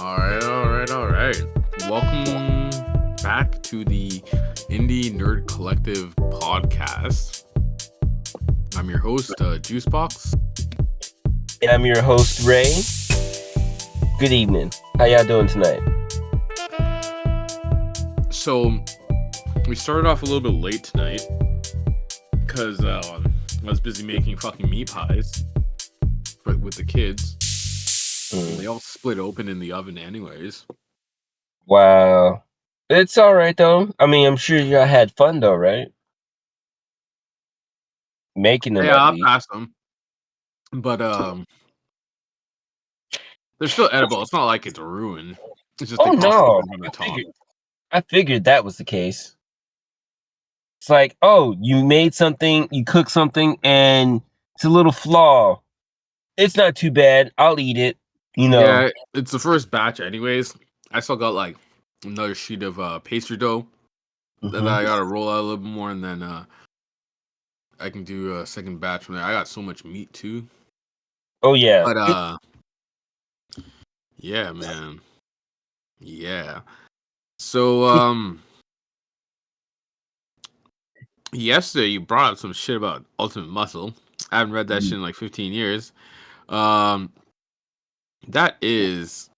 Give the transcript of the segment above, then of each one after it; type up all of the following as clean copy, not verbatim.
All right. Welcome back to the Indie Nerd Collective podcast. I'm your host, Juicebox. And I'm your host, Ray. Good evening. How y'all doing tonight? So, we started off a little bit late tonight because I was busy making fucking meat pies with the kids. They all split open in the oven anyways. Wow. It's all right, though. I mean, I'm sure y'all had fun, though, right? Making them, Yeah, at I'll least. pass them. But, they're still edible. It's not like it's ruined. It's just Oh, they pop no. open from the top. I figured that was the case. It's like, oh, you made something, you cooked something, and it's a little flaw. It's not too bad. I'll eat it, you know. Yeah, it's the first batch anyways. I still got like another sheet of pastry dough that I gotta roll out a little bit more, and then I can do a second batch from there. I got so much meat too. Oh, yeah. But yeah, man. Yeah. So yesterday you brought up some shit about Ultimate Muscle. I haven't read that shit in like 15 years. That is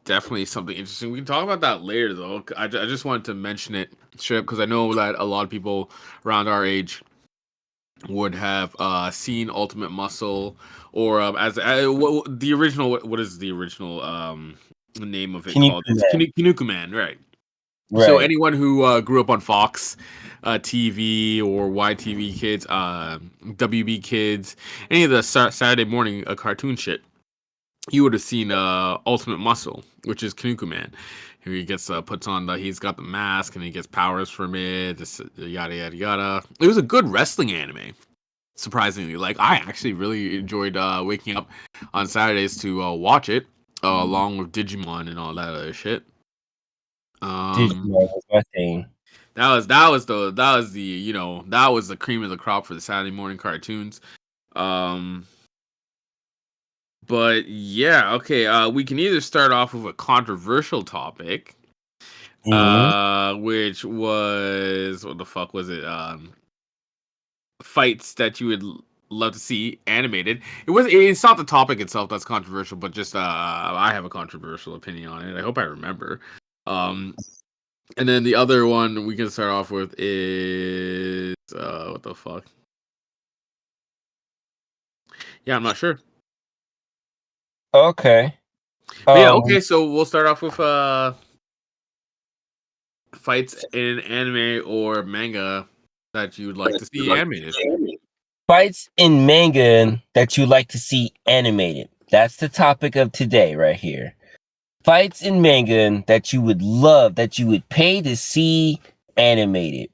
definitely something interesting. We can talk about that later, though. I just wanted to mention it straight up because I know that a lot of people around our age would have seen Ultimate Muscle or the original. What is the original name of it called? It's Kinukuman, right? So anyone who grew up on Fox TV or YTV Kids, WB Kids, any of the Saturday morning cartoon shit, you would have seen Ultimate Muscle, which is Kinukuman. He gets puts on he's got the mask and he gets powers from it. Just yada yada yada. It was a good wrestling anime, surprisingly. Like I actually really enjoyed waking up on Saturdays to watch it along with Digimon and all that other shit. Digimon was my thing. That was the cream of the crop for the Saturday morning cartoons. But yeah, okay. We can either start off with a controversial topic, which was what the fuck was it? Fights that you would love to see animated. It's not the topic itself that's controversial, but just I have a controversial opinion on it. I hope I remember. And then the other one we can start off with is what the fuck? Yeah, I'm not sure. Okay. Yeah, okay, so we'll start off with fights in anime or manga that you'd like to see animated. Fights in manga that you like to see animated. That's the topic of today right here. Fights in manga that you would love, that you would pay to see animated.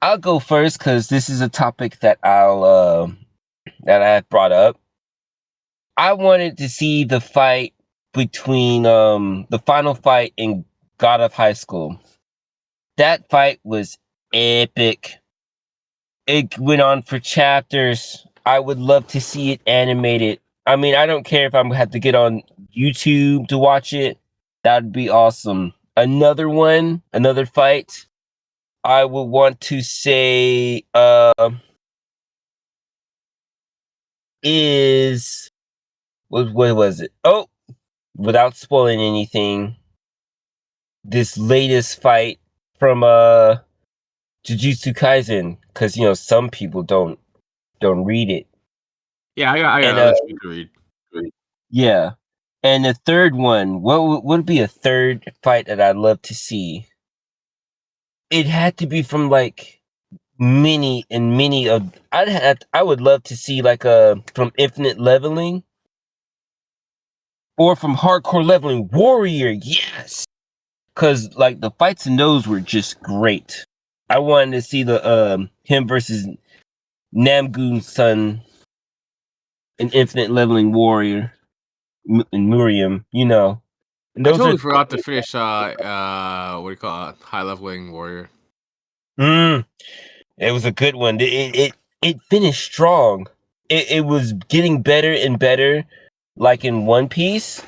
I'll go first because this is a topic that that I brought up. I wanted to see the fight between the final fight in God of High School. That fight was epic. It went on for chapters. I would love to see it animated. I mean, I don't care if I'm gonna have to get on YouTube to watch it. That'd be awesome. Another fight. I would want to say is what was it? Oh, without spoiling anything, this latest fight from Jujutsu Kaisen, because some people don't read it. Yeah, I got to read. Yeah, and the third one, what would be a third fight that I'd love to see? It had to be from like many of. I would love to see like from Infinite Leveling or from Hardcore Leveling Warrior. Yes, because like the fights in those were just great. I wanted to see the him versus Namgoon's son in Infinite Leveling Warrior and Miriam, And I those totally forgot to finish what do you call it? High leveling warrior. It was a good one. It finished strong. It was getting better and better, like in One Piece.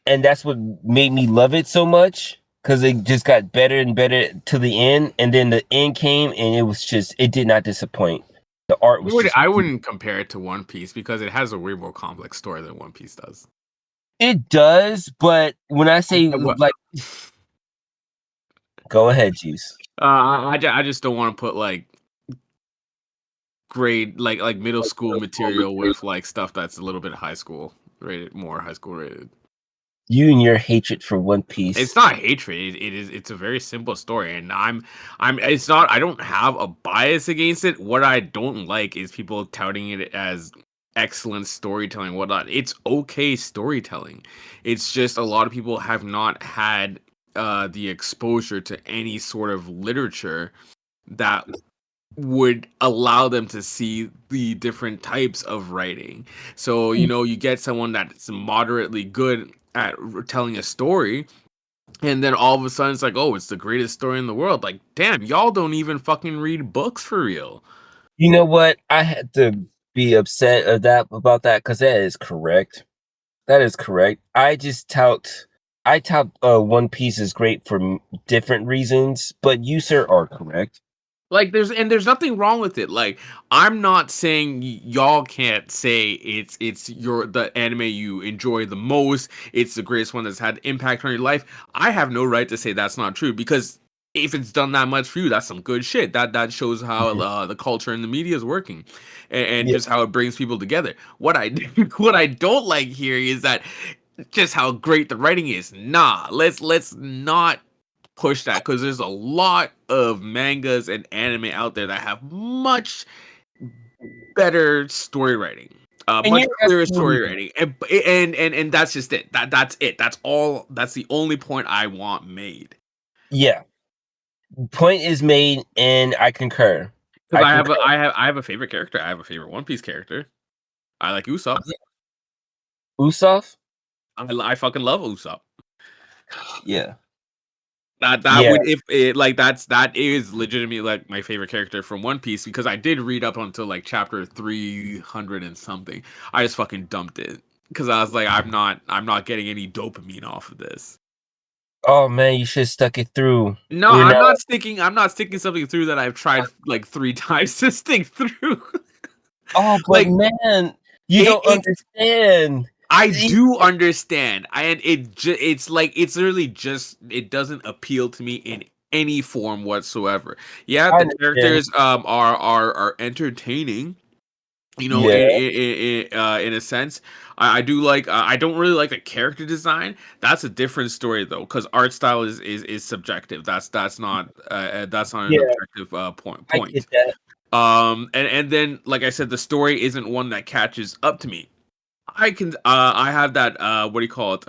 and that's what made me love it so much, because it just got better and better to the end, and then the end came and it did not disappoint. The art was just I wouldn't compare it to One Piece because it has a way more complex story than One Piece does. it does, but when I say like, go ahead, Juice. I just don't want to put like grade like middle school material with like stuff that's a little bit high school rated, more high school rated. You and your hatred for One Piece. It's not hatred. It's a very simple story, and it's not. I don't have a bias against it. What I don't like is people touting it as excellent storytelling, whatnot. It's okay storytelling. It's just a lot of people have not had the exposure to any sort of literature that would allow them to see the different types of writing. So, you get someone that's moderately good at telling a story, and then all of a sudden it's like, oh, it's the greatest story in the world. Like, damn, y'all don't even fucking read books for real. You know what? I had to be upset about that, because that is correct. That is correct. I tout One Piece is great for different reasons, but you, sir, are correct. Like, there's nothing wrong with it. Like, I'm not saying y'all can't say it's the anime you enjoy the most, it's the greatest one that's had impact on your life. I have no right to say that's not true, because if it's done that much for you, that's some good shit. That shows how the culture and the media is working, and just how it brings people together. What I don't like here is that just how great the writing is. Nah, let's not push that, because there's a lot of mangas and anime out there that have much better story writing, much clearer story writing, and that's just it. That's it. That's all. That's the only point I want made. Yeah, point is made, and I concur. Because I have a favorite character. I have a favorite One Piece character. I like Usopp. Usopp? I fucking love Usopp. Yeah. That is legitimately like my favorite character from One Piece, because I did read up until like chapter 300 and something. I just fucking dumped it because I was like, I'm not getting any dopamine off of this. Oh man, you should have stuck it through. No, I'm not sticking something through that I've tried like 3 times to stick through. Oh, but like, man, you don't understand. I do understand, and it's like it's literally just, it doesn't appeal to me in any form whatsoever. Yeah, the characters are entertaining, in a sense. I do like. I don't really like the character design. That's a different story though, because art style is subjective. That's not an objective point. I get that. And then, like I said, the story isn't one that catches up to me. I have that what do you call it,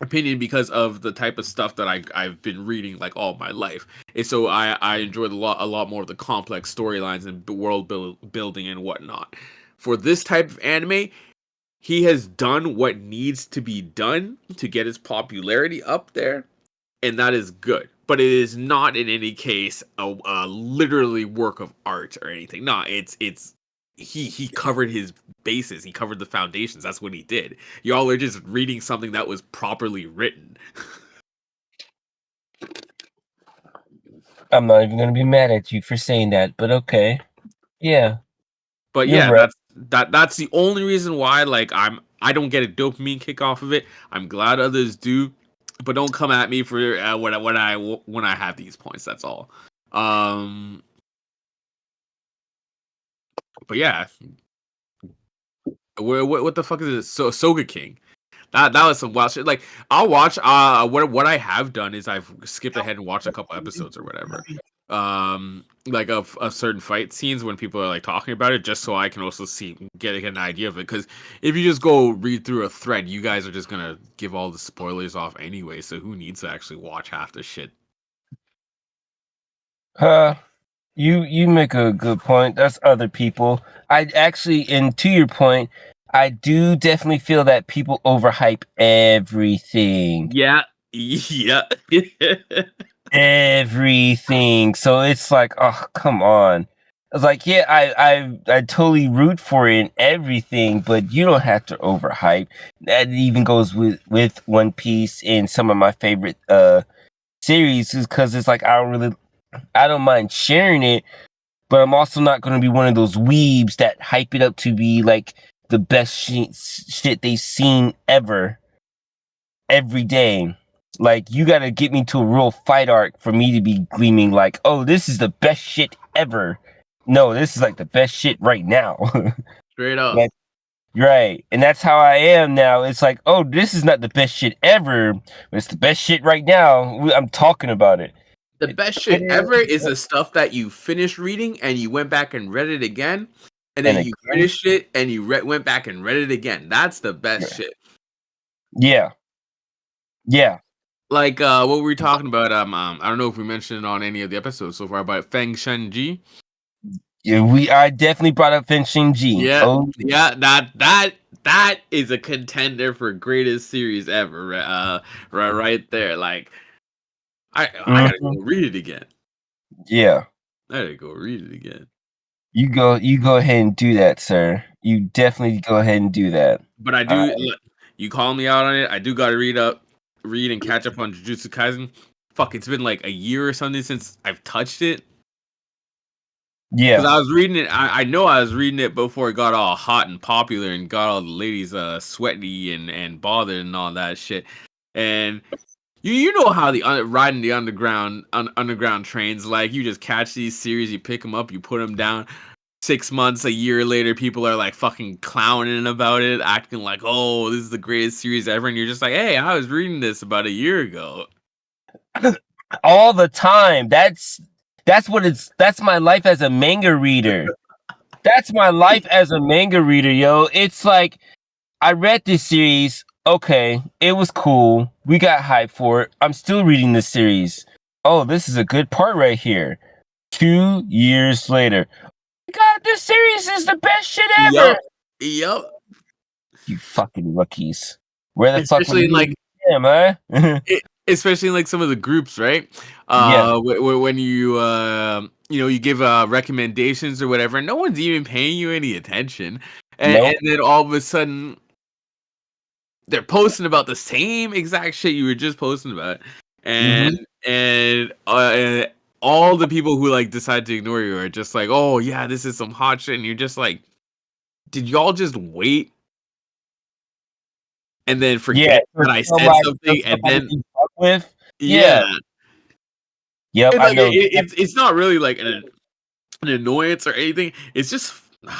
opinion, because of the type of stuff that I've been reading like all my life, and so I enjoyed a lot more of the complex storylines and world building and whatnot. For this type of anime, he has done what needs to be done to get his popularity up there, and that is good. But it is not in any case a literally work of art or anything. No, it's he covered his bases. He covered the foundations. That's what he did. Y'all are just reading something that was properly written. I'm not even gonna be mad at you for saying that, but okay. Yeah. But yeah, right. That's the only reason why like I don't get a dopamine kick off of it. I'm glad others do, but don't come at me for when I have these points. That's all. But yeah, what the fuck is it? Soga King. That was some wild shit. Like, I'll watch. What I have done is I've skipped ahead and watched a couple episodes or whatever. Like of certain fight scenes when people are like talking about it, just so I can also get an idea of it. Because if you just go read through a thread, you guys are just gonna give all the spoilers off anyway. So who needs to actually watch half the shit? You make a good point. That's other people. I actually, and to your point, I do definitely feel that people overhype everything. Yeah. Everything. So it's like, oh, come on. I was like, yeah, I totally root for it and everything, but you don't have to overhype. That even goes with One Piece and some of my favorite series, is because it's like I don't mind sharing it, but I'm also not going to be one of those weebs that hype it up to be like the best shit they've seen ever every day. Like, you got to get me to a real fight arc for me to be gleaming like, oh, this is the best shit ever. No, this is like the best shit right now. Straight up. Like, right. And that's how I am now. It's like, oh, this is not the best shit ever, but it's the best shit right now. I'm talking about it. The best shit ever is the stuff that you finished reading and you went back and read it again, and then you finished it and you went back and read it again. That's the best shit. Yeah. Yeah. Like what were we talking about? I don't know if we mentioned it on any of the episodes so far, but Feng Shenji. Yeah, I definitely brought up Feng Shenji. Yeah, yeah, that is a contender for greatest series ever. Right there. Like, I gotta go read it again. Yeah, I gotta go read it again. You go ahead and do that, sir. You definitely go ahead and do that. But I do. You call me out on it. I do gotta read and catch up on Jujutsu Kaisen. Fuck, it's been like a year or something since I've touched it. Yeah, because I was reading it. I know I was reading it before it got all hot and popular and got all the ladies sweaty and bothered and all that shit. And you know how the riding the underground trains, like, you just catch these series, you pick them up, you put them down. 6 months, a year later, people are like fucking clowning about it, acting like, oh, this is the greatest series ever, and you're just like, hey, I was reading this about a year ago. All the time. That's my life as a manga reader. That's my life as a manga reader, yo. It's like, I read this series. Okay, it was cool. We got hyped for it. I'm still reading this series. Oh, this is a good part right here. 2 years later. God, this series is the best shit ever. Yup. You fucking rookies. Where the especially fuck like am I? especially in like some of the groups, right? Yeah. When you you give recommendations or whatever, no one's even paying you any attention, and then all of a sudden they're posting about the same exact shit you were just posting about, and all the people who like decide to ignore you are just like, oh yeah, this is some hot shit, and you're just like, did y'all just wait and then forget that I said something and then with? Yeah. Yep, and, like, I know. It's not really like an annoyance or anything. It's just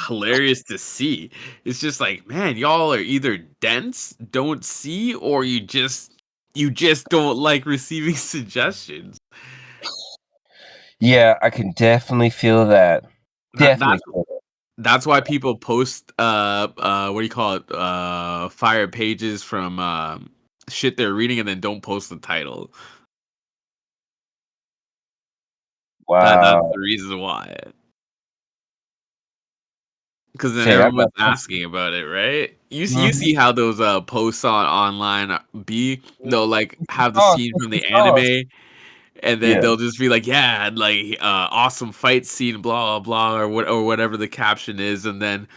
hilarious to see. It's just like, man, y'all are either dense, don't see, or you just don't like receiving suggestions. Yeah, I can definitely feel that. That's why people post what do you call it? Fire pages from shit they're reading and then don't post the title. Wow. That's the reason why. Because then everyone's asking about it, right? You see how those posts online be. They'll like have the scene from the anime, and then they'll just be like, "Yeah, like awesome fight scene, blah blah blah," or whatever the caption is, and then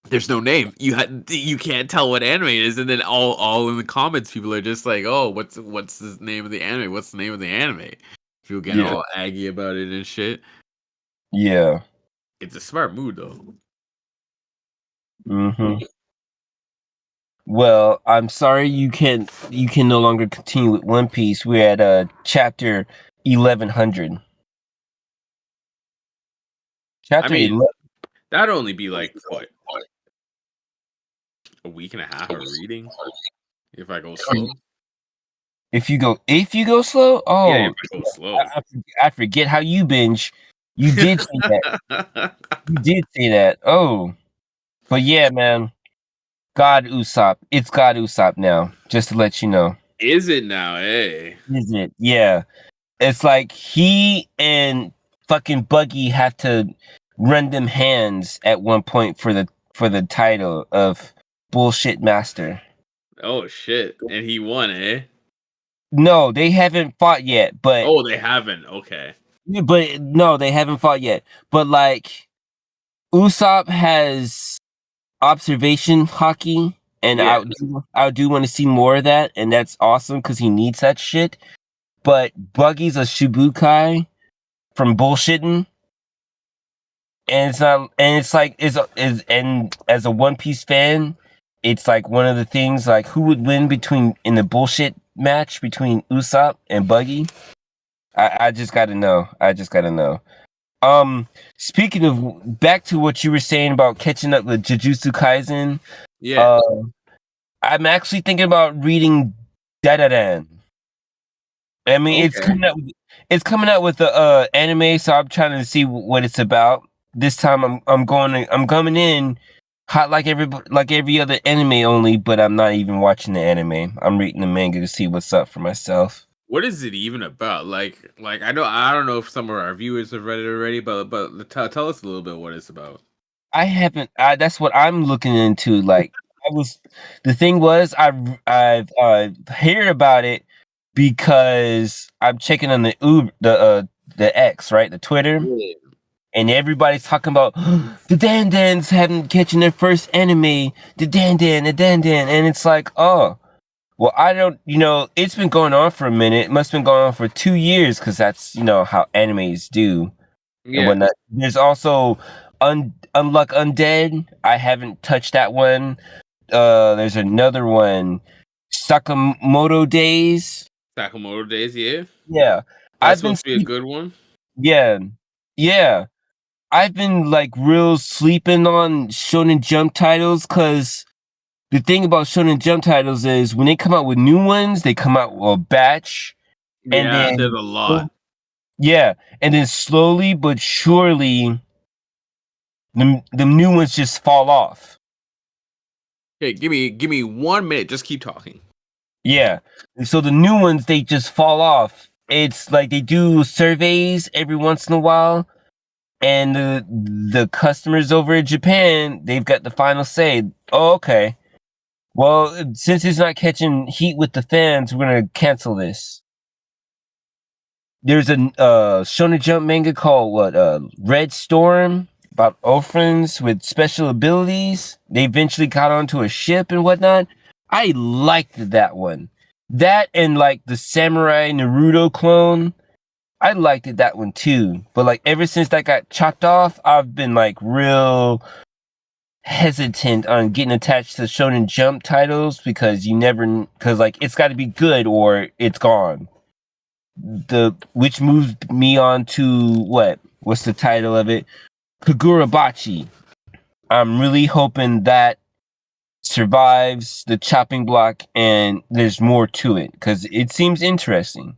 there's no name. You can't tell what anime it is, and then all in the comments, people are just like, "Oh, what's the name of the anime? What's the name of the anime?" People get all aggy about it and shit. Yeah, it's a smart move though. Well, I'm sorry you can no longer continue with One Piece. We're at chapter 1100. Chapter 11. That'd only be like what, a week and a half of reading if I go slow. If you go slow, oh yeah, if I go slow. I forget how you binge. You did say that. You did say that. Oh, but yeah, man. God Usopp. It's God Usopp now. Just to let you know. Is it now? Hey. Is it? Yeah. It's like he and fucking Buggy have to run them hands at one point for the title of Bullshit Master. Oh shit! And he won, eh? No, they haven't fought yet. But oh, they haven't. Okay. Yeah, but no, they haven't fought yet. But like Usopp has observation hockey, and Yeah. I do want to see more of that, and that's awesome because he needs that shit. But Buggy's a Shibukai from bullshitting, and it's not, and it's like is and as a One Piece fan, it's like one of the things like who would win between in the bullshit match between Usopp and Buggy. I just gotta know. I just gotta know. Speaking of back to what you were saying about catching up with Jujutsu Kaisen, Yeah. uh, I'm actually thinking about reading Dadadan. I mean, Okay. it's coming out with the anime, so I'm trying to see what it's about. This time, I'm coming in hot like every other anime only, but I'm not even watching the anime. I'm reading the manga to see what's up for myself. What is it even about? I don't know if some of our viewers have read it already, but tell us a little bit what it's about. I haven't. That's what I'm looking into. Like, I was. The thing was, I've heard about it because I'm checking on the Uber, the X, right, the Twitter, Yeah. and everybody's talking about the Dandans haven't catching their first anime, the Dandan, and it's like, oh, well, I don't. It's been going on for a minute. It must have been going on for 2 years because that's how animes do and Yeah. whatnot. There's also Unluck Undead. I haven't touched that one. There's another one, Sakamoto Days. Sakamoto Days, yeah. Yeah, That's I've been supposed to be a good one. yeah, yeah. I've been like real sleeping on Shonen Jump titles because the thing about Shonen Jump titles is when they come out with new ones, they come out with a batch, and Yeah, there's then a lot. yeah, and then slowly but surely the new ones just fall off. Okay, give me 1 minute. Just keep talking. Yeah. So the new ones they just fall off. It's like they do surveys every once in a while, and the customers over in Japan, they've got the final say. Oh, okay. Well, since it's not catching heat with the fans, we're gonna cancel this. There's a Shonen Jump manga called Red Storm about orphans with special abilities. They eventually got onto a ship and whatnot. I liked that one. That and like the Samurai Naruto clone. I liked that one too. But like ever since that got chopped off, I've been like real hesitant on getting attached to Shonen Jump titles because because like it's got to be good or it's gone. Which moved me on to what's the title of it? Kagurabachi. I'm really hoping that survives the chopping block and there's more to it because it seems interesting.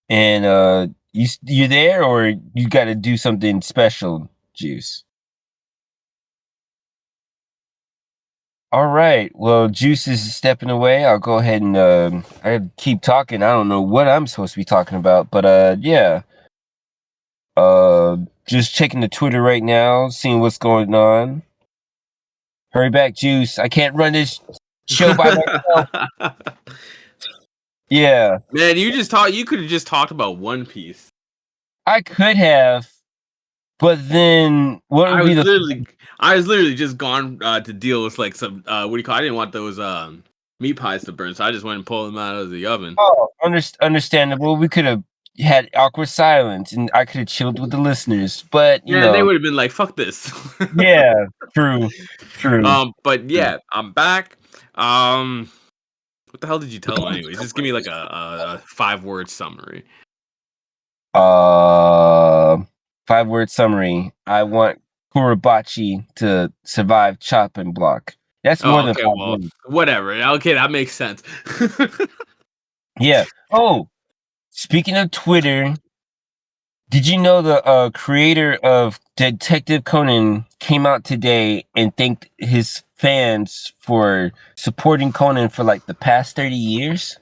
And you there or you got to do something special, Juice? All right. Well, Juice is stepping away. I'll go ahead and I keep talking. I don't know what I'm supposed to be talking about, but yeah. Just checking the Twitter right now, seeing what's going on. Hurry back, Juice. I can't run this show by myself. Yeah, Man, you could have just talked about One Piece. I could have, but then what would be the I was literally just gone to deal with like some what do you call? I didn't want those meat pies to burn, so I just went and pulled them out of the oven. understandable? We could have had awkward silence, and I could have chilled with the listeners. But Yeah, and they would have been like, "Fuck this." yeah, true. But yeah, I'm back. What the hell did you tell them anyways? Just give me like a 5-word summary. 5-word summary. I want Kurabachi to survive chop and block. That's more than Okay, 5 words. whatever. Okay, that makes sense. Yeah. Oh, speaking of Twitter, did you know the creator of Detective Conan came out today and thanked his fans for supporting Conan for like the past 30 years?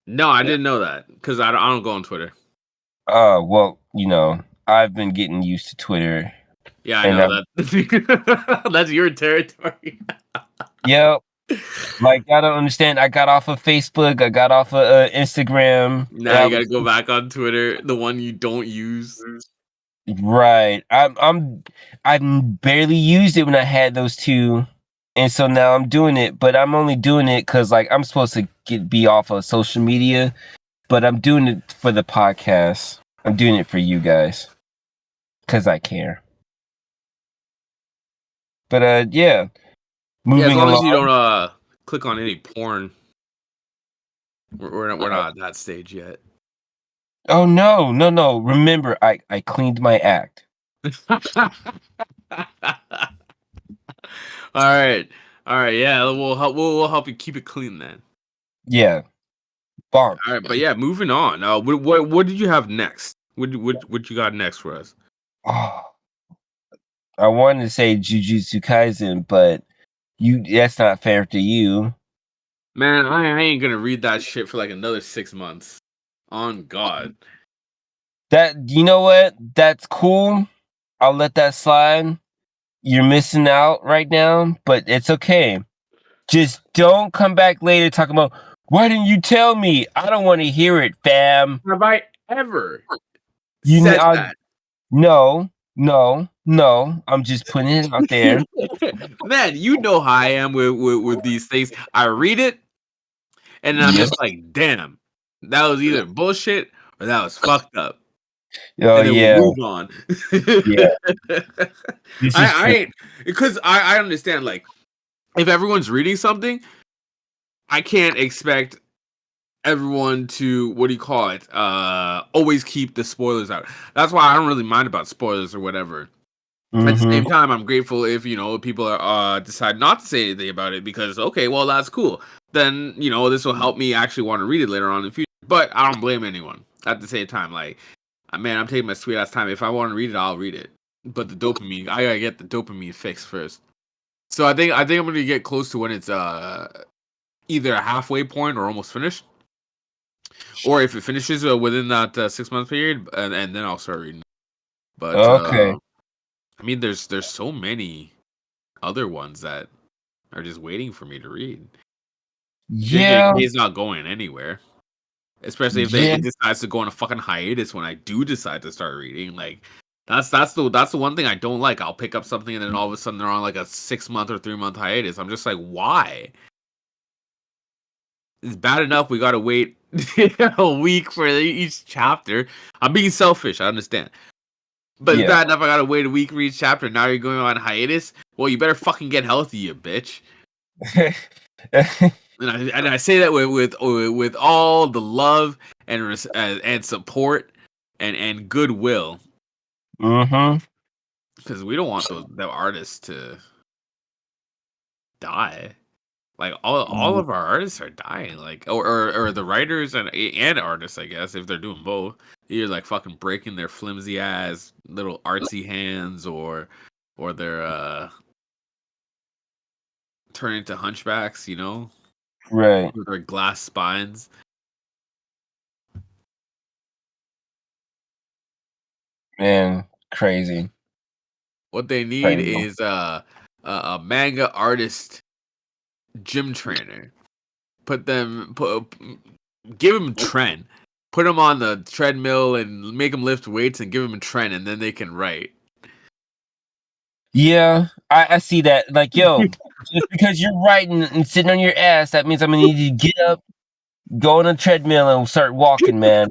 No, I didn't know that because I don't go on Twitter. Well, I've been getting used to Twitter. Yeah, I know that. That's your territory. Yeah, Like, I don't understand. I got off of Facebook. I got off of Instagram. Now you gotta go back on Twitter, the one you don't use. Right. I've barely used it when I had those two, and so now I'm doing it. But I'm only doing it because like I'm supposed to be off of social media, but I'm doing it for the podcast. I'm doing it for you guys because I care. But yeah. Yeah, as Moving long as along. you don't click on any porn. We're not at that stage yet. Oh no. Remember, I cleaned my act. All right. Yeah, we'll help you keep it clean then. Yeah. Bonk. All right, but yeah, moving on. What did you have next? What you got next for us? Oh, I wanted to say Jujutsu Kaisen, but that's not fair to you. Man, I ain't gonna read that shit for like another 6 months. On God. That, you know what? That's cool. I'll let that slide. You're missing out right now, but it's okay. Just don't come back later talking about, why didn't you tell me? I don't want to hear it, fam. Have I ever You said know, that? no. I'm just putting it out there. Man, you know how I am with these things. I read it, and I'm just like, damn, that was either bullshit or that was fucked up. Oh And then yeah, we'll move on. yeah. This is I ain't, because I understand, like, if everyone's reading something, I can't expect everyone to, what do you call it, always keep the spoilers out. That's why I don't really mind about spoilers or whatever. At the same time, I'm grateful if, people are decide not to say anything about it, because okay, well, that's cool. Then, this will help me actually want to read it later on in the future. But I don't blame anyone at the same time. Like, man, I'm taking my sweet ass time. If I want to read it, I'll read it. But the dopamine, I gotta get the dopamine fix first. So I think I'm gonna get close to when it's either a halfway point or almost finished, or if it finishes within that 6 month period, and then I'll start reading. But okay. I mean, there's so many other ones that are just waiting for me to read. Yeah. JJK is not going anywhere, especially if he decides to go on a fucking hiatus when I do decide to start reading. Like, that's the one thing I don't like. I'll pick up something and then all of a sudden they're on like a 6 month or 3 month hiatus. I'm just like, why? It's bad enough we gotta wait a week for each chapter. I'm being selfish, I understand. But it's bad enough I gotta wait a week for each chapter. Now you're going on hiatus? Well, you better fucking get healthy, you bitch. And I say that with all the love and support and goodwill. Because we don't want the artists to die. Like all of our artists are dying. Like or the writers and artists, I guess, if they're doing both. Either like fucking breaking their flimsy ass little artsy hands or they're turning into hunchbacks, Right. with their glass spines. Man, crazy. What they need is a manga artist gym trainer. Give them trend. Put them on the treadmill and make them lift weights and give them a trend, and then they can write. Yeah, I see that. Like, yo, just because you're writing and sitting on your ass, that means I'm gonna need you to get up, go on a treadmill, and start walking, man.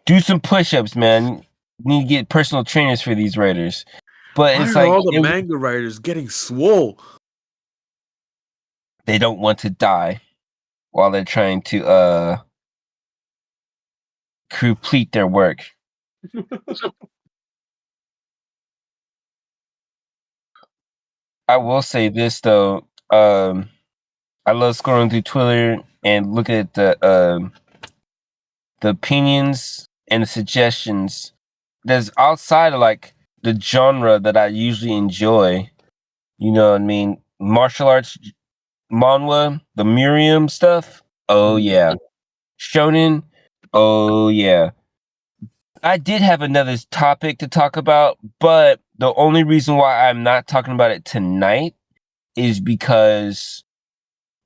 Do some push-ups, man. You need to get personal trainers for these writers. But Why it's are like all the manga writers getting swole? They don't want to die while they're trying to complete their work. I will say this though. I love scrolling through Twitter and looking at the opinions and the suggestions that's outside of like the genre that I usually enjoy. You know what I mean? Martial arts, manhwa, the Miriam stuff. Oh yeah. Shonen. Oh yeah. I did have another topic to talk about, but the only reason why I'm not talking about it tonight is because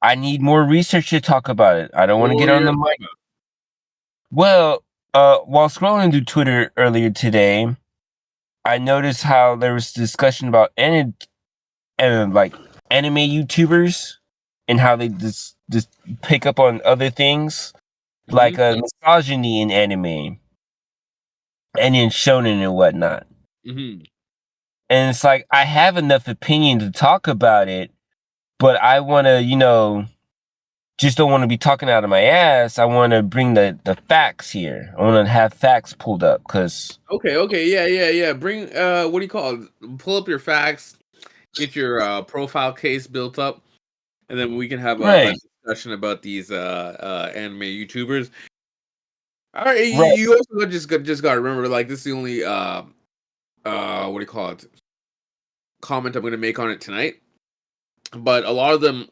I need more research to talk about it. I don't want to get What on were the you mic. talking Well, while scrolling through Twitter earlier today, I noticed how there was discussion about like anime YouTubers and how they just pick up on other things like about? misogyny in anime and in shonen and whatnot. Mm-hmm. And it's like I have enough opinion to talk about it, but I want to, just don't want to be talking out of my ass. I want to bring the facts here. I want to have facts pulled up because Okay, yeah. Bring what do you call it? Pull up your facts, get your profile case built up, and then we can have a right, discussion about these anime YouTubers. All right, right, you also just got to remember, like, this is the only what do you call it, comment I'm going to make on it tonight. But a lot of them,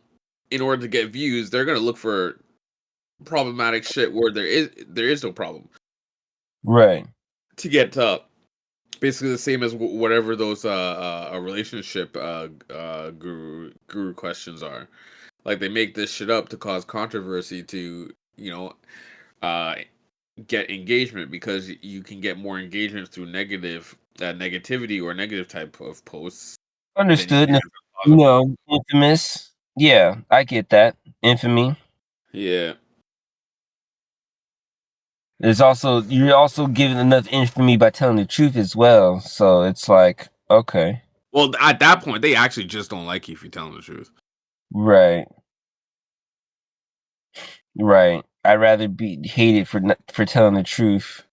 in order to get views, they're going to look for problematic shit where there is no problem right. to get basically the same as whatever those relationship guru questions are. Like, they make this shit up to cause controversy to uh get engagement, because you can get more engagement through negativity or negative type of posts than you Understood. can for positive. Infamous. Yeah, I get that. Infamy. Yeah. There's also you're also giving enough infamy by telling the truth as well. So it's like, okay. Well, at that point, they actually just don't like you if you're telling the truth. Right. Right. I'd rather be hated for telling the truth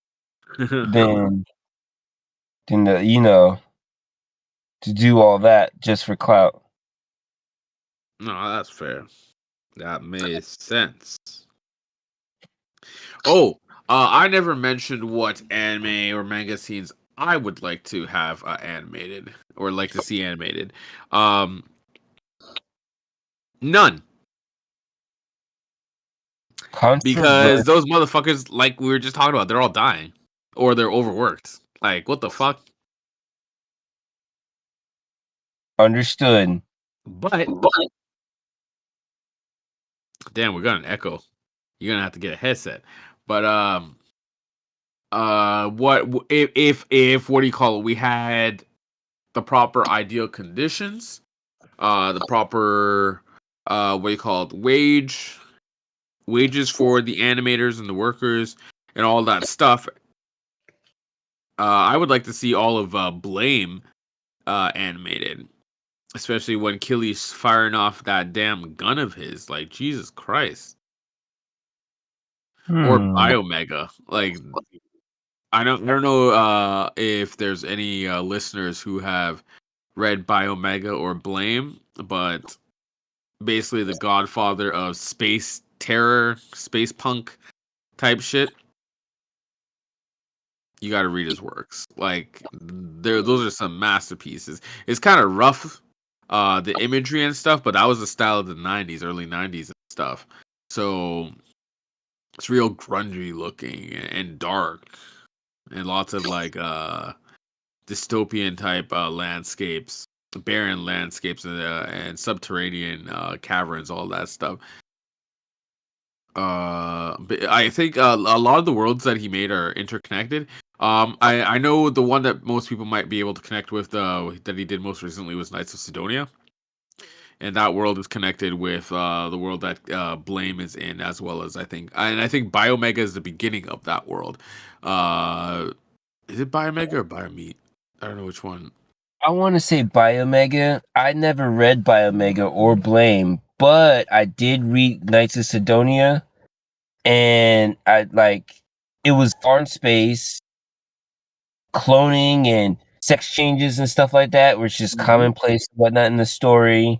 than the to do all that just for clout. No, that's fair. That makes sense. Oh, I never mentioned what anime or manga scenes I would like to have animated or like to see animated. Um, None, because Controversial. those motherfuckers, like we were just talking about, they're all dying or they're overworked. Like, what the fuck? Understood. But damn, we got an echo. You're gonna have to get a headset. But what if what do you call it? We had the proper ideal conditions, the proper what do you call it? Wages for the animators and the workers and all that stuff. I would like to see all of Blame animated, especially when Killy's firing off that damn gun of his. Like, Jesus Christ. Or Hmm. Biomega. Like, I don't know if there's any listeners who have read Biomega or Blame, but basically the godfather of space terror, space punk type shit. You got to read his works. Like, those are some masterpieces. It's kind of rough, the imagery and stuff, but that was the style of the '90s, early '90s and stuff. So it's real grungy looking and dark, and lots of like dystopian type landscapes, barren landscapes, and subterranean caverns, all that stuff. But I think a lot of the worlds that he made are interconnected. I know the one that most people might be able to connect with that he did most recently was Knights of Sidonia, and that world is connected with the world that Blame is in, as well as I think Biomega is the beginning of that world. Is it Biomega or Biomeat? I don't know which one. I want to say Biomega. I never read Biomega or Blame, but I did read Knights of Sidonia, and I like it was far in space, cloning and sex changes and stuff like that, which is Hmm. commonplace and whatnot in the story.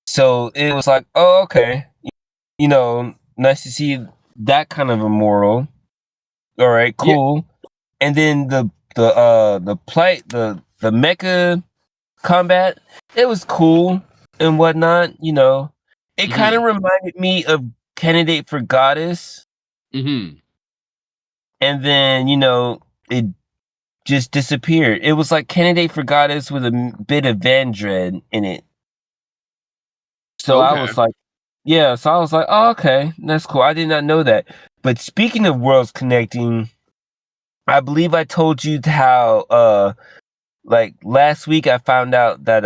So it was like, oh, okay, nice to see that kind of a moral. All right, Yeah. cool. And then the mecha combat, it was cool and whatnot. It kind Hmm. of reminded me of Candidate for Goddess, Hmm. and then it just disappeared. It was like Candidate for Goddess with a bit of Vandred in it. So I Okay. was like, Yeah, so I was like, oh, okay, that's cool. I did not know that. But speaking of worlds connecting, I believe I told you how like last week I found out that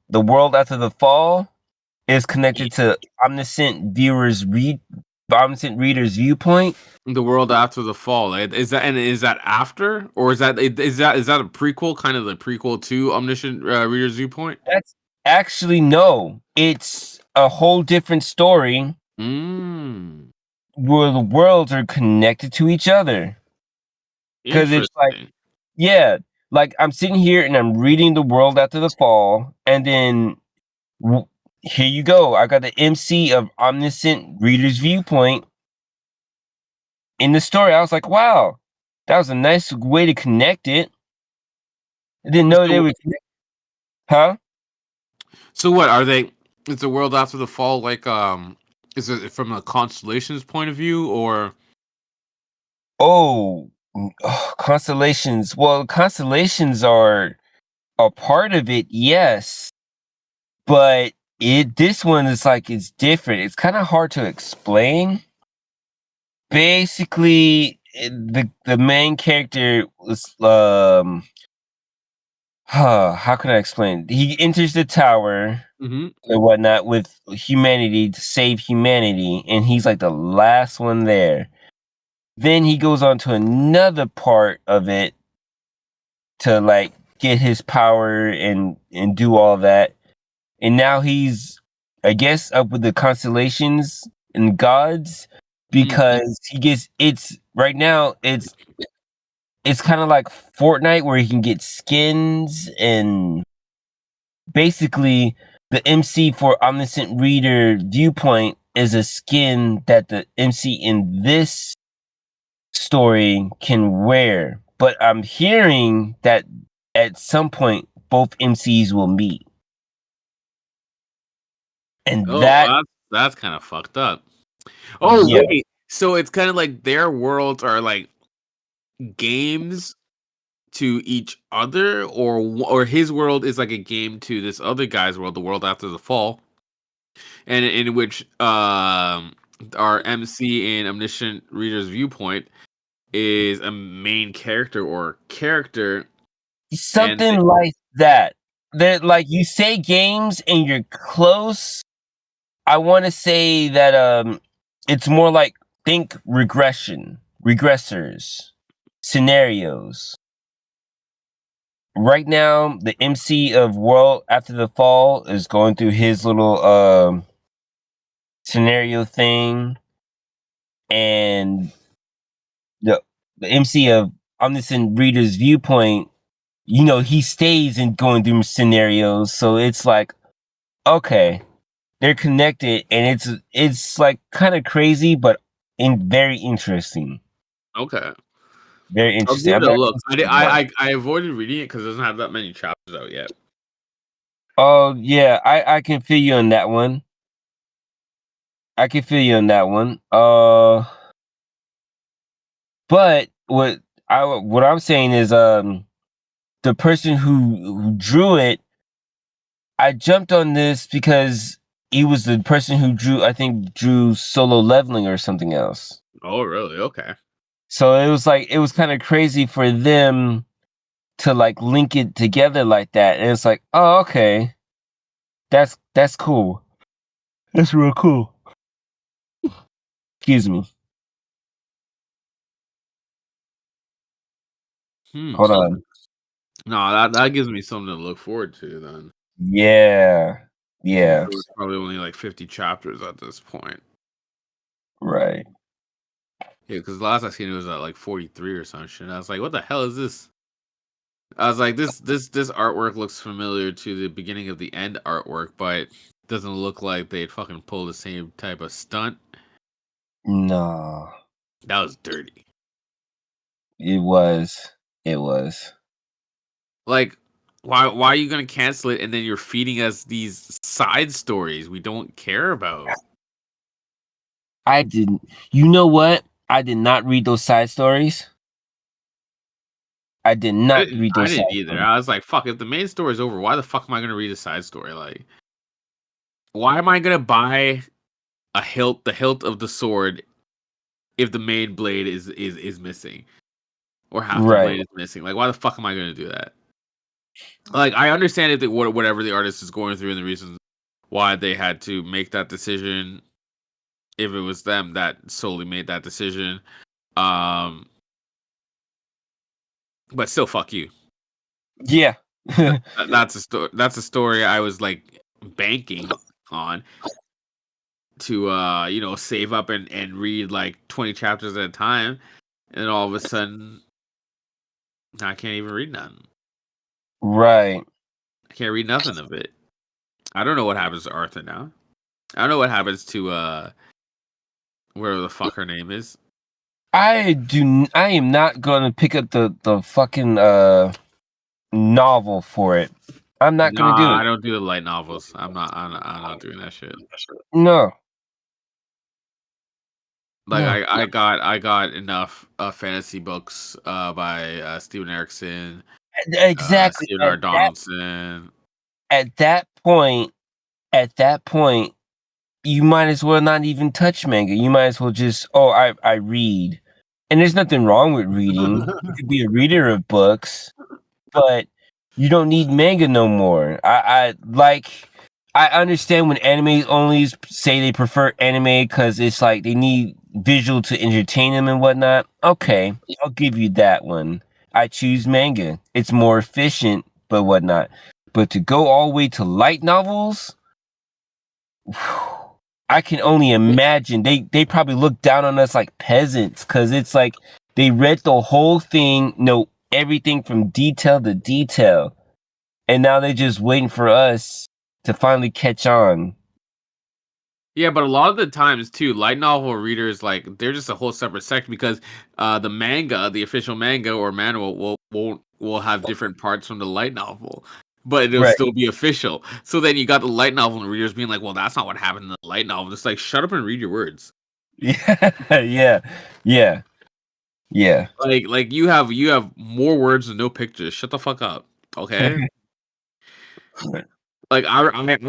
the world after the fall is connected to omniscient reader's viewpoint. The world after the fall. Is that after, or is that a prequel, kind of the prequel to Omniscient Reader's Viewpoint? That's actually no. It's a whole different story Mm, where the worlds are connected to each other. Because it's like, interesting. yeah, like I'm sitting here and I'm reading The World After the Fall, and then here you go. I got the MC of Omniscient Reader's Viewpoint in the story. I was like, wow, that was a nice way to connect it. I didn't know they So, would connect. Huh? so what are they? Is the world after the fall like Is it from a constellations point of view, or Oh, constellations. Well, constellations are a part of it, yes, but this one is like it's different. It's kind of hard to explain. Basically, the main character was how can I explain? He enters the tower mm-hmm. and whatnot with humanity to save humanity, and he's like the last one there. Then he goes on to another part of it to like get his power and do all that. And now he's, I guess, up with the constellations and gods Mm-hmm. because he gets it's right now it's kind of like Fortnite where he can get skins and basically the MC for Omniscient Reader Viewpoint is a skin that the MC in this story can wear. But I'm hearing that at some point both MCs will meet. And Oh, that that's kind of fucked up. Oh yeah. wait, so it's kind of like their worlds are like games to each other, or his world is like a game to this other guy's world, the world after the fall, and in which our MC in Omniscient Reader's Viewpoint is a main character or character, and Something like that. That like you say games and you're close. I want to say that it's more like think regressors, scenarios. Right now, the MC of World After the Fall is going through his little scenario thing, and the the MC of Omniscient Reader's Viewpoint, you know, he stays in going through scenarios, so it's like okay, they're connected, and it's like kind of crazy, but very interesting. okay, Very I'll interesting. give I'm it a not look. gonna say one. I avoided reading it because it doesn't have that many chapters out yet. Oh yeah, I can feel you on that one. I can feel you on that one. But what I'm saying is the person who drew it, I jumped on this because he was the person who drew Solo Leveling or something else. Oh really? Okay. So it was kind of crazy for them to like link it together like that. And it's like, oh okay. That's cool. That's real cool. Excuse me. Hold So on. no, that gives me something to look forward to then. Yeah. Even Yeah. though it's probably only like 50 chapters at this point. Right. Yeah, because last I seen it was at like 43 or some shit. I was like, what the hell is this? I was like, this artwork looks familiar to the beginning of the end artwork, but doesn't look like they'd fucking pull the same type of stunt. No. That was dirty. It was. It was. Like, why are you gonna cancel it and then you're feeding us these side stories we don't care about? I didn't. You know what? I did not read those side stories. I did not read I those didn't side either. stories. I was like, fuck, if the main story is over, why the fuck am I gonna read a side story? Like, why am I gonna buy the hilt of the sword if the main blade is missing or half the Right. blade is missing. Like, why the fuck am I going to do that? Like, I understand if whatever the artist is going through and the reasons why they had to make that decision. If it was them that solely made that decision, um, but still, fuck you. Yeah. That's a story. That's a story I was like banking on to save up and read like 20 chapters at a time, and all of a sudden I can't even read none. Right. I can't read nothing of it. I don't know what happens to Arthur now. I don't know what happens to whatever the fuck her name is. I am not gonna pick up the fucking novel for it. I'm not gonna do Nah, it. I don't do the light novels. I'm not doing that shit. No. Like No. I got enough fantasy books by Steven Erickson, Exactly. Stephen R. Donaldson. At that point, at that point, you might as well not even touch manga. You might as well just I read. And there's nothing wrong with reading. You could be a reader of books, but you don't need manga no more. I understand when anime only say they prefer anime because it's like they need visual to entertain them and whatnot. Okay, I'll give you that one. I choose manga. It's more efficient, but whatnot. But to go all the way to light novels, I can only imagine they probably look down on us like peasants because it's like they read the whole thing, know everything from detail to detail, and now they're just waiting for us to finally catch on. Yeah, but a lot of the times too, light novel readers like they're just a whole separate section because the manga, the official manga or manual will have different parts from the light novel, but it'll Right. still be official. So then you got the light novel readers being like, "Well, that's not what happened in the light novel." It's like, shut up and read your words. Yeah, yeah. Like you have more words and no pictures. Shut the fuck up, okay? Like I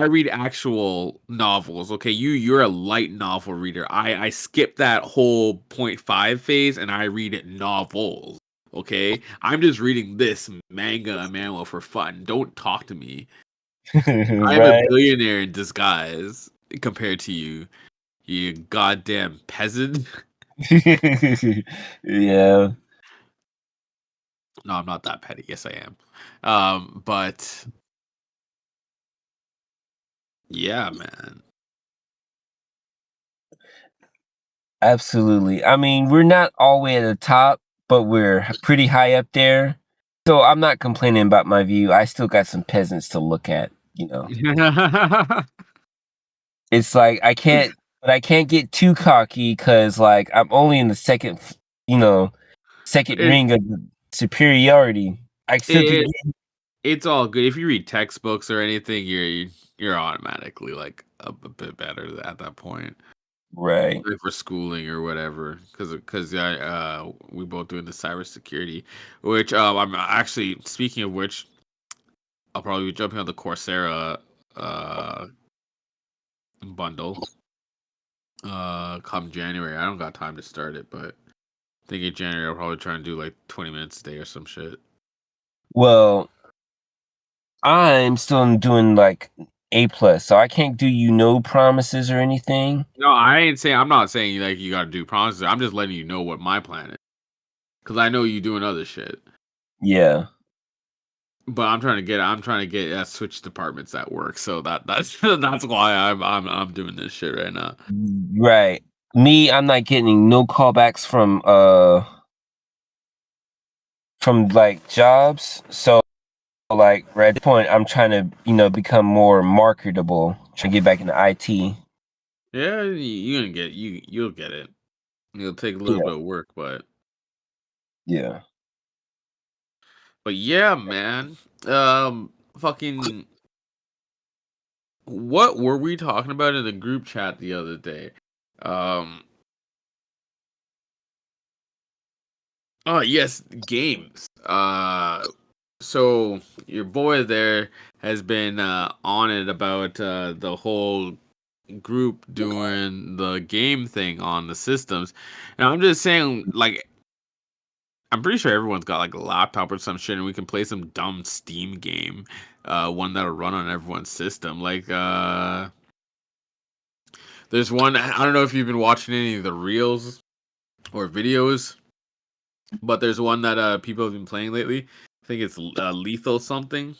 read actual novels. Okay, you're a light novel reader. I skip that whole point five phase and I read novels. Okay, I'm just reading this manga and manual for fun. Don't talk to me. I'm a Right. billionaire in disguise compared to you, you goddamn peasant. Yeah. No, I'm not that petty. Yes, I am. But yeah, man. Absolutely. I mean, we're not all the way at the top, but we're pretty high up there. So I'm not complaining about my view. I still got some peasants to look at, you know. It's like I can't get too cocky because like I'm only in the second it, ring of superiority. I still could it get it's all good. If you read textbooks or anything, you're automatically like a bit better at that point. right. Like for schooling or whatever, because we both doing the cybersecurity, which I'm actually speaking of which, I'll probably be jumping on the Coursera bundle come January. I don't got time to start it, but I think in January I'll probably try and do like 20 minutes a day or some shit. Well, I'm still doing like A+, so I can't do you no promises or anything. No, I'm not saying like you gotta do promises. I'm just letting you know what my plan is. Cause I know you doing other shit. Yeah. But I'm trying to get switch departments at work. So that's that's why I'm doing this shit right now. Right. Me, I'm not getting no callbacks from like jobs. So like right at this point I'm trying to, become more marketable, trying to get back into IT. Yeah, you're gonna get you'll get it. It'll take a little Yeah. bit of work, Yeah. but yeah, man. Fucking what were we talking about in the group chat the other day? Um oh yes, games. So your boy there has been on it about the whole group doing the game thing on the systems, and I'm just saying, like, I'm pretty sure everyone's got like a laptop or some shit, and we can play some dumb Steam game, one that'll run on everyone's system. Like, there's one. I don't know if you've been watching any of the reels or videos, but there's one that people have been playing lately. I think it's Lethal something.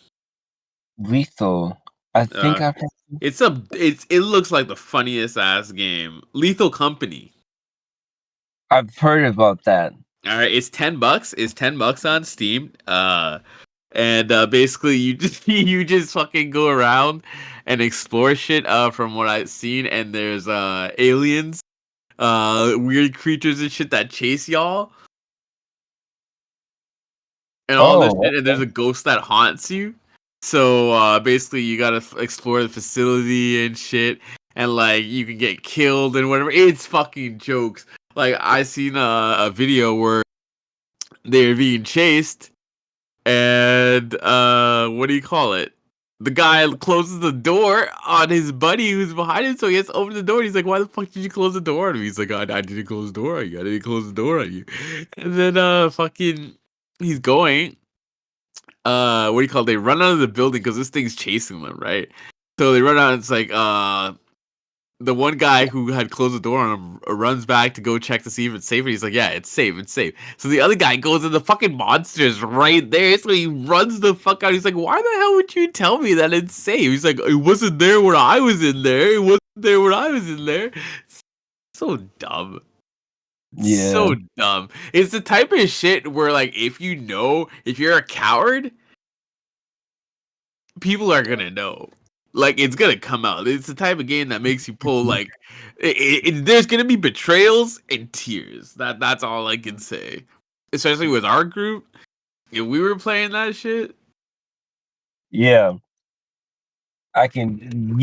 Lethal. I think I've heard. It looks like the funniest ass game. Lethal Company. I've heard about that. All right, it's $10. It's $10 on Steam. And basically you just you just fucking go around and explore shit. From what I've seen, and there's aliens, weird creatures and shit that chase y'all, and all this Oh, shit. And there's a ghost that haunts you. So basically, you gotta explore the facility and shit, and like you can get killed and whatever. It's fucking jokes. Like I seen a video where they're being chased, and what do you call it? The guy closes the door on his buddy who's behind him, so he has to open the door. And he's like, "Why the fuck did you close the door on me?" He's like, "I didn't close the door on you. I didn't close the door on you." And then fucking he's going. What do you call it? They run out of the building because this thing's chasing them, right? So they run out, and it's like the one guy who had closed the door on him runs back to go check to see if it's safe, and he's like, "Yeah, it's safe, it's safe." So the other guy goes, and the fucking monster's right there. So he runs the fuck out. He's like, "Why the hell would you tell me that it's safe?" He's like, "It wasn't there when I was in there. It wasn't there when I was in there." So dumb. yeah. So dumb. It's the type of shit where, like, if you're a coward, people are gonna know. Like, it's gonna come out. It's the type of game that makes you pull, like, there's gonna be betrayals and tears. That's all I can say. Especially with our group, if we were playing that shit. Yeah. I can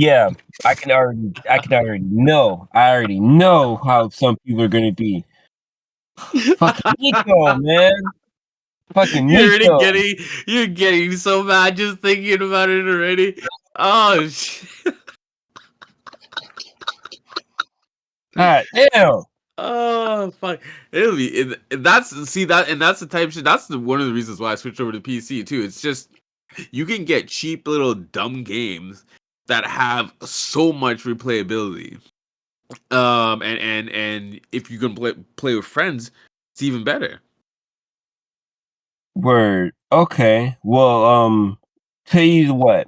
already know. I already know how some people are gonna be. Fucking Nico, man. Fucking Nico. You're getting so mad just thinking about it already. Oh shit. God damn. Oh fuck! It'll be that's the type of shit. That's one of the reasons why I switched over to PC too. It's just you can get cheap little dumb games that have so much replayability. And if you can play with friends, it's even better. Word. Okay. Well, tell you what.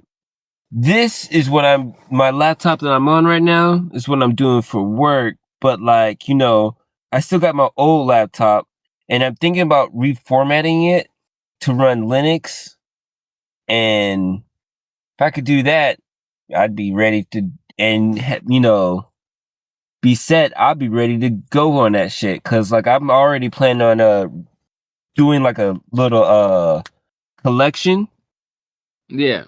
This is what my laptop that I'm on right now is what I'm doing for work. But like, I still got my old laptop and I'm thinking about reformatting it to run Linux. And if I could do that, I'd be ready to, and be set. I'll be ready to go on that shit. Cause like I'm already planning on doing like a little collection. Yeah.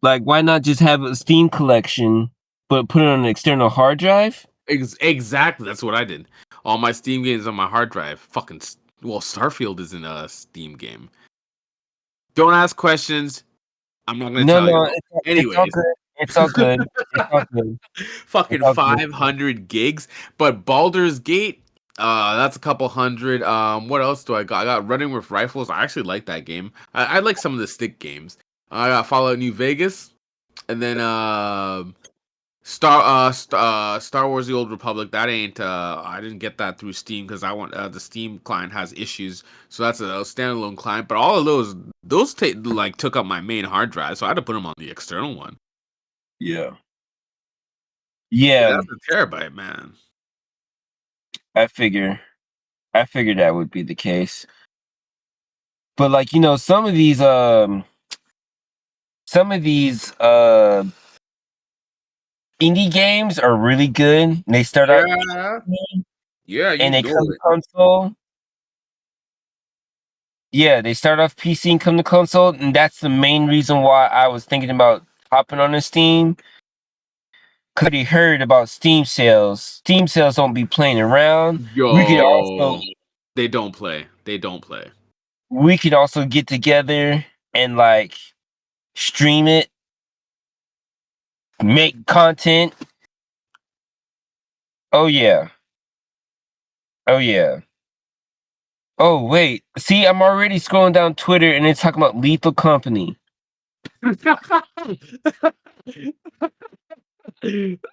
Like, why not just have a Steam collection, but put it on an external hard drive? Exactly. That's what I did. All my Steam games on my hard drive. Fucking Starfield isn't a Steam game. Don't ask questions. I'm not gonna tell you. Anyways, It's all good. It's all good. Fucking 500 gigs. But Baldur's Gate, that's a couple hundred. What else do I got? I got Running with Rifles. I actually like that game. I like some of the stick games. I got Fallout New Vegas, and then Star Wars: The Old Republic. That ain't. I didn't get that through Steam because I want the Steam client has issues, so that's a standalone client. But all of those took up my main hard drive, so I had to put them on the external one. Yeah, That's a terabyte, man. I figure that would be the case. But like some of these indie games are really good. They start out and they come to console. Yeah, they start off PC and come to console, and that's the main reason why I was thinking about hopping on the Steam. Cause I already heard about Steam sales. Steam sales don't be playing around. We could also they don't play. They don't play. We could also get together and like stream it, make content, Oh yeah. Oh yeah. Oh wait. See, I'm already scrolling down Twitter and it's talking about Lethal Company.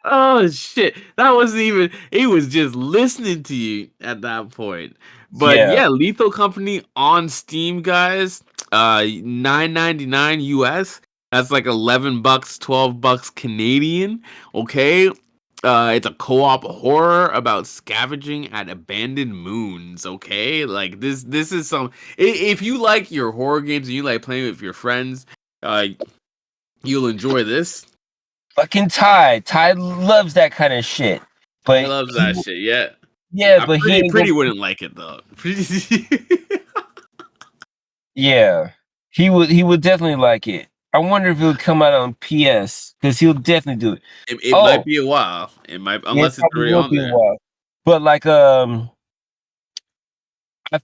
Oh shit. That wasn't even he was just listening to you at that point. But Yeah. yeah, Lethal Company on Steam, guys. 9.99 US. That's like $11, $12 Canadian. Okay. It's a co-op horror about scavenging at abandoned moons. Okay, like this is some. If you like your horror games and you like playing with your friends, uh, you'll enjoy this. Fucking Ty. Ty loves that kind of shit. He But loves that shit. Yeah, yeah, but he ain't pretty gonna. wouldn't like it though. Yeah, he would definitely like it. I wonder if it'll come out on PS because he'll definitely do it. It might Oh, be a while. It might yeah, it unless it's probably already will on be a there. while. But like I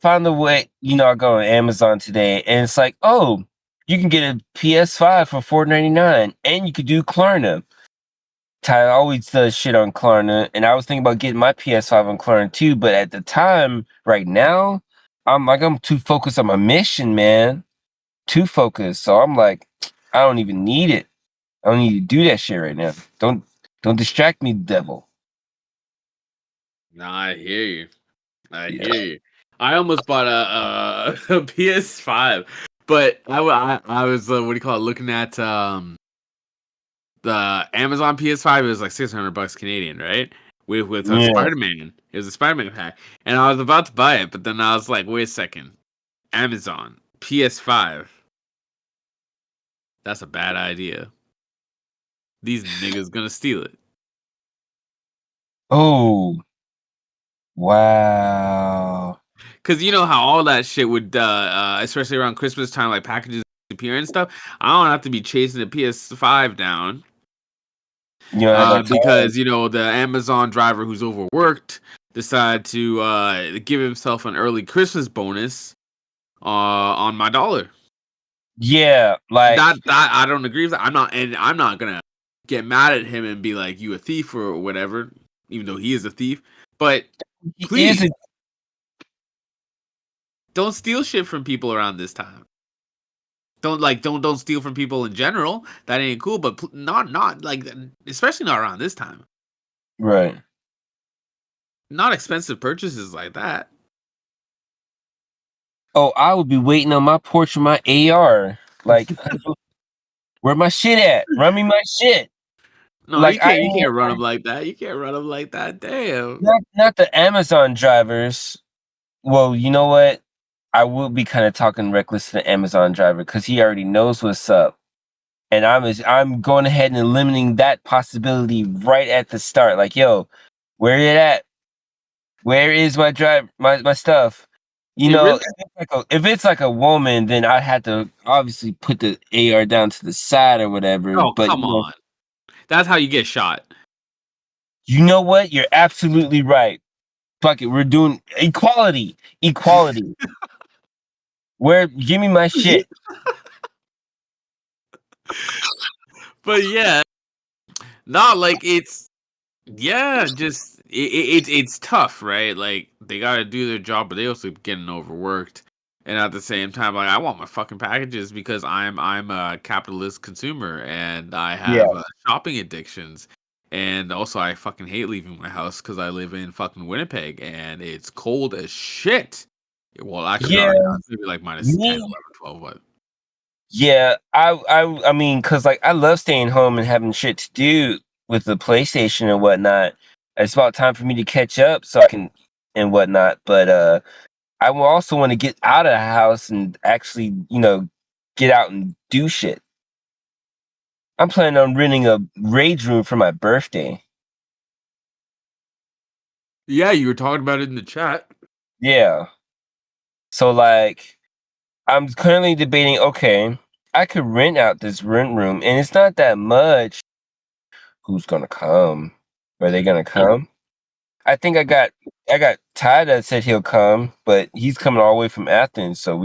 found a way. I go on Amazon today, and it's like, oh, you can get a PS5 for $4.99, and you could do Klarna. Ty always does shit on Klarna, and I was thinking about getting my PS5 on Klarna too. But at the time, right now, I'm too focused on my mission, man. Too focused. So I'm like, I don't even need it. I don't need to do that shit right now. Don't distract me, devil. Nah, I hear you. I Yeah. hear you. I almost bought a PS5, but I was what do you call it? Looking at the Amazon PS5. It was like $600 Canadian, right? With a Yeah. Spider Man. It was a Spider Man pack, and I was about to buy it, but then I was like, wait a second, Amazon PS5. That's a bad idea. These niggas gonna steal it. Oh, wow. Cause you know how all that shit would, especially around Christmas time, like packages appear and stuff. I don't have to be chasing the PS5 down, You don't have that time. because the Amazon driver who's overworked decided to give himself an early Christmas bonus on my dollar. Yeah, That like that I don't agree with. That. I'm not gonna get mad at him and be like you a thief or whatever, even though he is a thief. But he is please don't steal shit from people around this time. Don't steal from people in general. That ain't cool. But not like especially not around this time. right. Not expensive purchases like that. Oh, I would be waiting on my porch with my AR. Like, where my shit at? Run me my shit. No, Like you can't run them like that. You can't run them like that. Damn. not the Amazon drivers. Well, you know what? I will be kind of talking reckless to the Amazon driver because he already knows what's up. And I'm going ahead and eliminating that possibility right at the start. Like, yo, where it at? Where is my my stuff? It really. If it's like a woman, then I had to obviously put the AR down to the side or whatever. Oh, But come on. That's how you get shot. you know what? You're absolutely right. Fuck it, we're doing equality. Equality. Give me my shit. But yeah, not like it's yeah, just it's tough, right? Like they gotta do their job, but they also getting overworked. And at the same time, like I want my fucking packages because I'm a capitalist consumer and I Yeah. have shopping addictions. And also, I fucking hate leaving my house because I live in fucking Winnipeg and it's cold as shit. Well, actually, not Yeah. right now. It's maybe like minus 10, Me 11, 12, but Yeah, I mean, cause like I love staying home and having shit to do with the PlayStation and whatnot. It's about time for me to catch up so I can and whatnot. But I will also want to get out of the house and actually, get out and do shit. I'm planning on renting a rage room for my birthday. yeah, you were talking about it in the chat. Yeah. So like I'm currently debating, okay, I could rent out this rent room and it's not that much. Who's gonna come? Are they gonna come? I think I got Ty that said he'll come, but he's coming all the way from Athens. So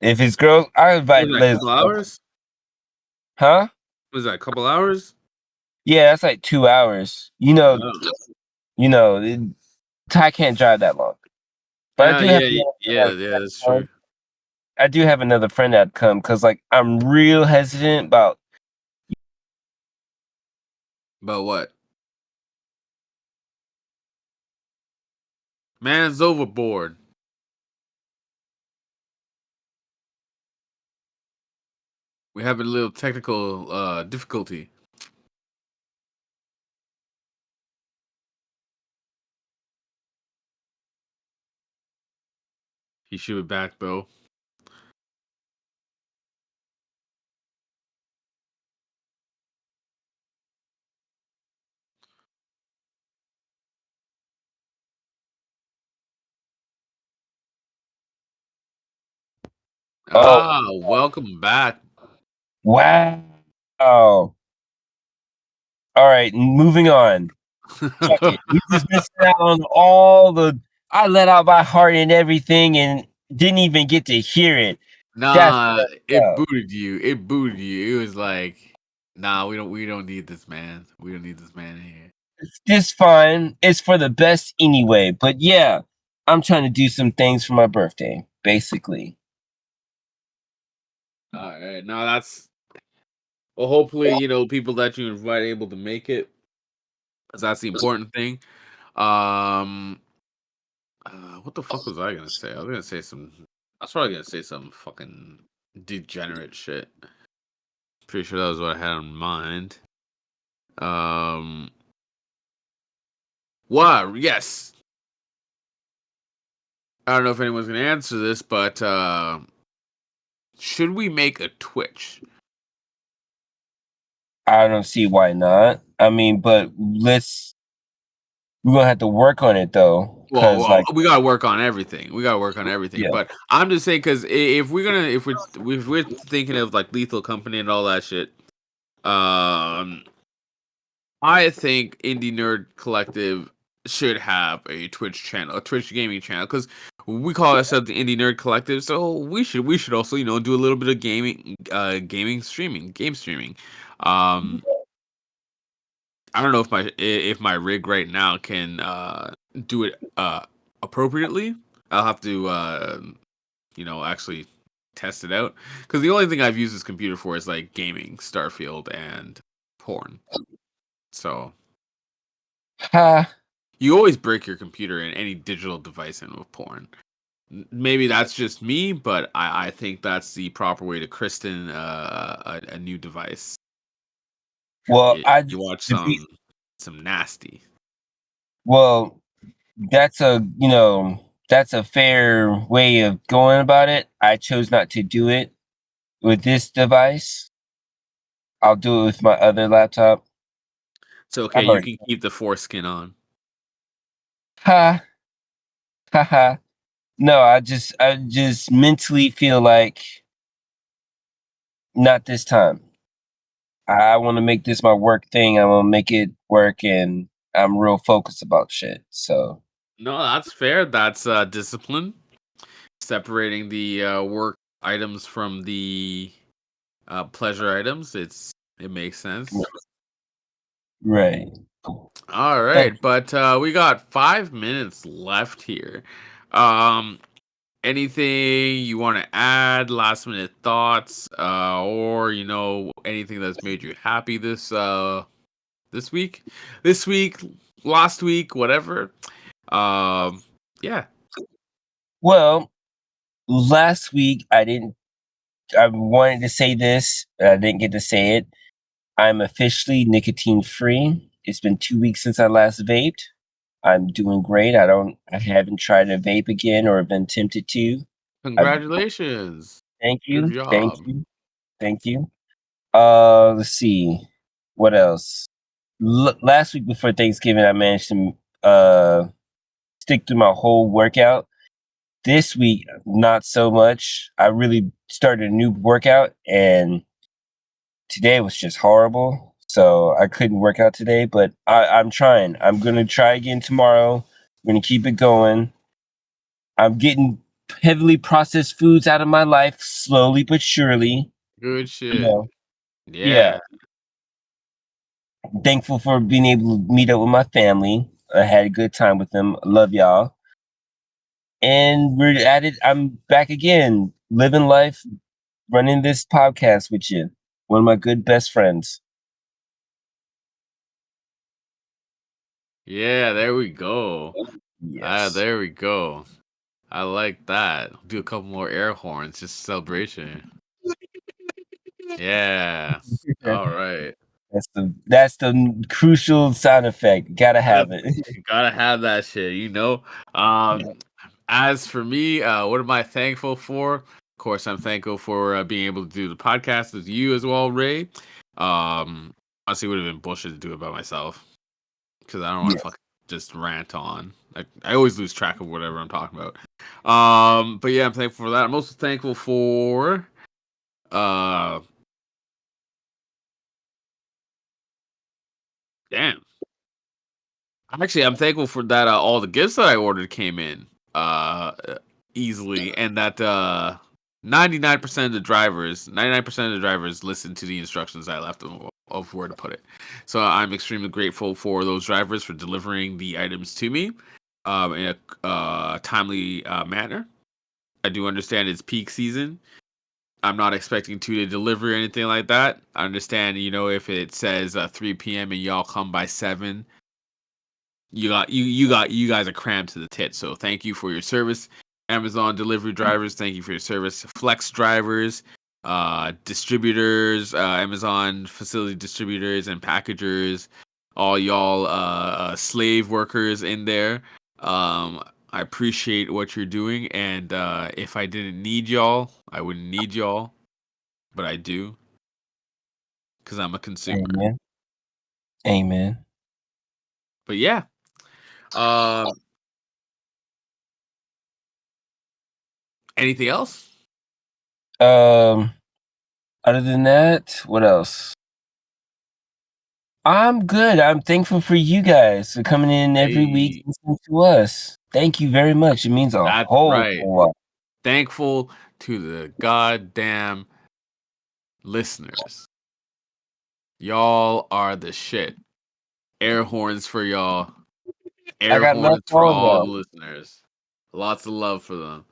if his girl, I Was invite that a Liz. couple hours? Huh? Was that a couple hours? Yeah, that's like 2 hours. Oh. Ty can't drive that long. But I do have that's true. I do have another friend that'd come because like I'm real hesitant about. But what? Man's overboard. We have a little technical difficulty. He should be back though. Welcome back. Wow. All right, moving on. Fuck it. We just missed out on all the. I let out my heart and everything, and didn't even get to hear it. Nah, it booted you. It booted you. It was like, nah, we don't need this man. We don't need this man in here. It's fine. It's for the best anyway. But yeah, I'm trying to do some things for my birthday, basically. All right, now that's well. Hopefully, people that you invite able to make it, because that's the important thing. What the fuck was I gonna say? I was probably gonna say some fucking degenerate shit. Pretty sure that was what I had in mind. What? Yes. I don't know if anyone's gonna answer this, but should we make a Twitch? I don't see why not. I mean, but we're gonna have to work on it though. Well, we gotta work on everything. Yeah. But I'm just saying because if we're thinking of like Lethal Company and all that shit, I think Indie Nerd Collective should have a Twitch channel, a Twitch gaming channel, because we call ourselves the Indie Nerd Collective. So we should also do a little bit of game streaming. I don't know if my rig right now can do it appropriately. I'll have to actually test it out, because the only thing I've used this computer for is like gaming, Starfield, and porn. So you always break your computer and any digital device in with porn. Maybe that's just me, but I think that's the proper way to christen a new device. Well, you watch some nasty. Well, that's a fair way of going about it. I chose not to do it with this device. I'll do it with my other laptop. It's okay. You can keep the foreskin on. Ha ha. No, I just mentally feel like not this time. I want to make this my work thing. I want to make it work, and I'm real focused about shit. So no, that's fair. That's discipline. Separating the work items from the pleasure items. It makes sense. Right. All right, but we got 5 minutes left here. Anything you want to add? Last minute thoughts, or anything that's made you happy this week, last week, whatever. Yeah. Well, last week I wanted to say this, but I didn't get to say it. I'm officially nicotine free. It's been 2 weeks since I last vaped. I'm doing great. I haven't tried to vape again or been tempted to. Congratulations. Thank you. Good job. Thank you. Let's see. What else? Last week before Thanksgiving, I managed to stick to my whole workout. This week, not so much. I really started a new workout, and today was just horrible. So I couldn't work out today, but I'm trying. I'm going to try again tomorrow. I'm going to keep it going. I'm getting heavily processed foods out of my life slowly but surely. Good shit. Yeah. Thankful for being able to meet up with my family. I had a good time with them. Love y'all. And we're at it. I'm back again, living life, running this podcast with you. One of my good best friends. Yeah, there we go. Yes. There we go. I like that. Do a couple more air horns, just celebration. Yeah. All right. That's the crucial sound effect. Gotta have it. You gotta have that shit, you know. As for me, what am I thankful for? Of course, I'm thankful for being able to do the podcast with you as well, Ray. Honestly, it would have been bullshit to do it by myself because I don't want to fucking just rant on. I always lose track of whatever I'm talking about. But yeah, I'm thankful for that. I'm also thankful for damn. Actually, I'm thankful for that all the gifts that I ordered came in easily, and that 99% of the drivers, 99% of the drivers listened to the instructions I left them of where to put it. So I'm extremely grateful for those drivers for delivering the items to me in a timely manner. I do understand it's peak season. I'm not expecting 2-day delivery or anything like that. I understand, if it says 3 p.m. and y'all come by 7, you guys are crammed to the tit. So thank you for your service, Amazon delivery drivers. Thank you for your service, flex drivers, distributors, Amazon facility distributors and packagers, all y'all slave workers in there. I appreciate what you're doing, and if I didn't need y'all, I wouldn't need y'all, but I do because I'm a consumer. Amen. But yeah, anything else? Other than that, what else? I'm good. I'm thankful for you guys for coming in every week listening to us. Thank you very much. It means a whole lot. Thankful to the goddamn listeners. Y'all are the shit. Air horns for y'all. Air horns for all the listeners. Lots of love for them.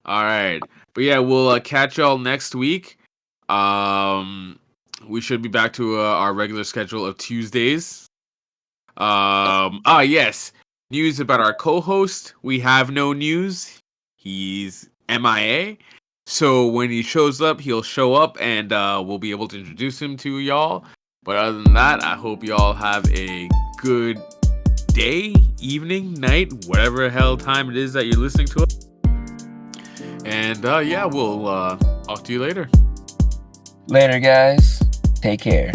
All right. But yeah, we'll catch y'all next week. We should be back to our regular schedule of Tuesdays. Yes. News about our co-host. We have no news. He's MIA. So when he shows up, he'll show up and we'll be able to introduce him to y'all. But other than that, I hope y'all have a good day, evening, night, whatever hell time it is that you're listening to it. And we'll talk to you later. Later, guys. Take care.